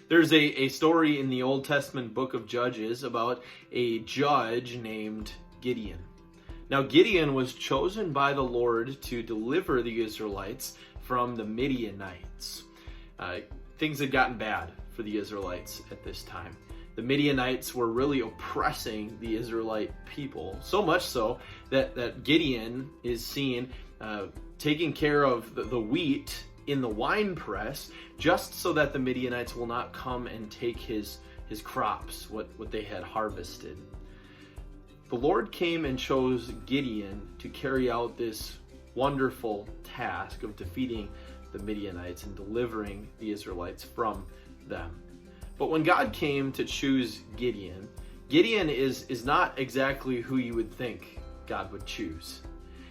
There's a story in the Old Testament book of Judges about a judge named Gideon. Now, Gideon was chosen by the Lord to deliver the Israelites from the Midianites. Things had gotten bad for the Israelites at this time. The Midianites were really oppressing the Israelite people, so much so that Gideon is seen taking care of the wheat in the wine press, just so that the Midianites will not come and take his crops, what they had harvested. The Lord came and chose Gideon to carry out this wonderful task of defeating the Midianites and delivering the Israelites from them. But when God came to choose Gideon, Gideon is not exactly who you would think God would choose.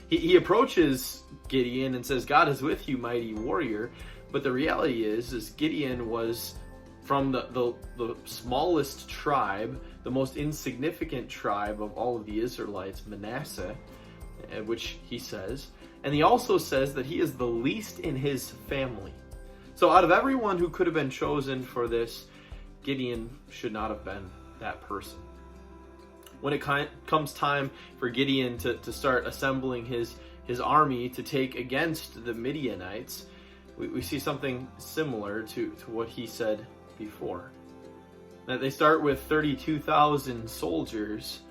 He approaches Gideon and says, "God is with you, mighty warrior." But the reality is Gideon was from the smallest tribe, the most insignificant tribe of all of the Israelites, Manasseh, which he says. And he also says that he is the least in his family. So out of everyone who could have been chosen for this, Gideon should not have been that person. When it comes time for Gideon to start assembling his army to take against the Midianites, we see something similar to what he said before. Now, they start with 32,000 soldiers,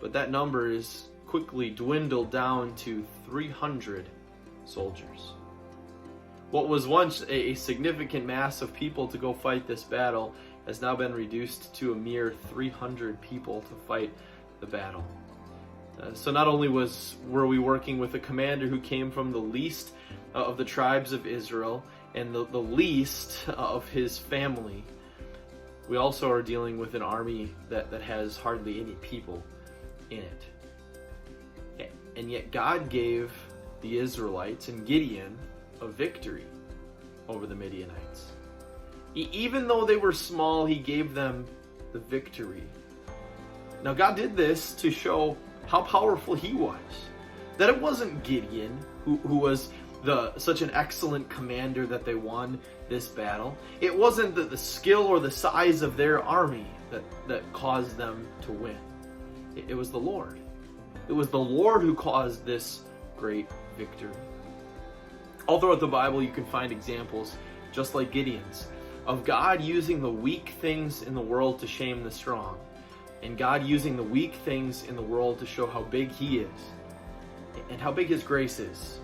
but that number is quickly dwindled down to 300 soldiers. What was once a significant mass of people to go fight this battle has now been reduced to a mere 300 people to fight the battle. So not only were we working with a commander who came from the least of the tribes of Israel and the least of his family, we also are dealing with an army that has hardly any people in it. And yet God gave the Israelites and Gideon a victory over the Midianites. Even though they were small, he gave them the victory. Now, God did this to show how powerful he was. That it wasn't Gideon who was such an excellent commander that they won this battle. It wasn't the skill or the size of their army that caused them to win. It was the Lord. It was the Lord who caused this great victory. All throughout the Bible, you can find examples, just like Gideon's, of God using the weak things in the world to shame the strong, and God using the weak things in the world to show how big he is, and how big his grace is.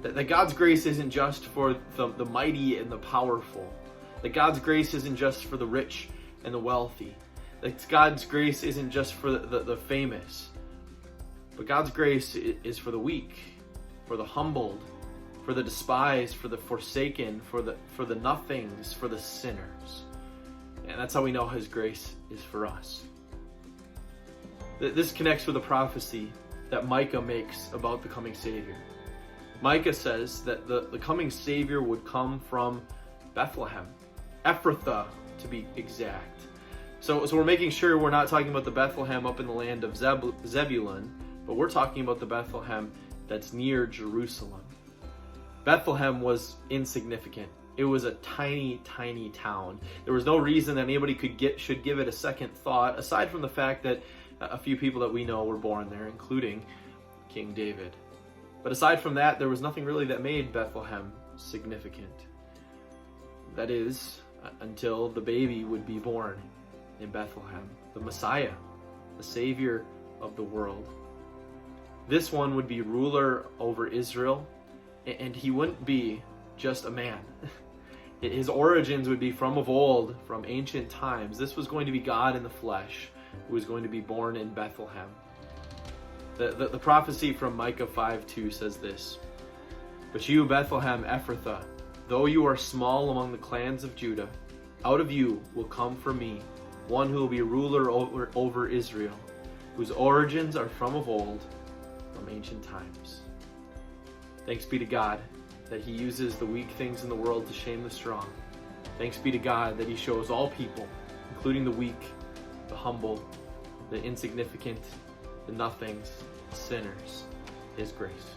That God's grace isn't just for the mighty and the powerful. That God's grace isn't just for the rich and the wealthy. That God's grace isn't just for the famous. But God's grace is for the weak, for the humbled, for the despised, for the forsaken, for the nothings, for the sinners. And that's how we know his grace is for us. This connects with a prophecy that Micah makes about the coming Savior. Micah says that the coming Savior would come from Bethlehem, Ephrathah to be exact. So we're making sure we're not talking about the Bethlehem up in the land of Zebulun, but we're talking about the Bethlehem that's near Jerusalem. Bethlehem was insignificant. It was a tiny, tiny town. There was no reason that anybody should give it a second thought, aside from the fact that a few people that we know were born there, including King David. But aside from that, there was nothing really that made Bethlehem significant. That is, until the baby would be born in Bethlehem, the Messiah, the Savior of the world. This one would be ruler over Israel, and he wouldn't be just a man. His origins would be from of old, from ancient times. This was going to be God in the flesh, who was going to be born in Bethlehem. The prophecy from Micah 5:2 says this: "But you, Bethlehem Ephrathah, though you are small among the clans of Judah, out of you will come for me one who will be ruler over Israel, whose origins are from of old, from ancient times." Thanks be to God that he uses the weak things in the world to shame the strong. Thanks be to God that he shows all people, including the weak, the humble, the insignificant, the nothings, sinners, his grace.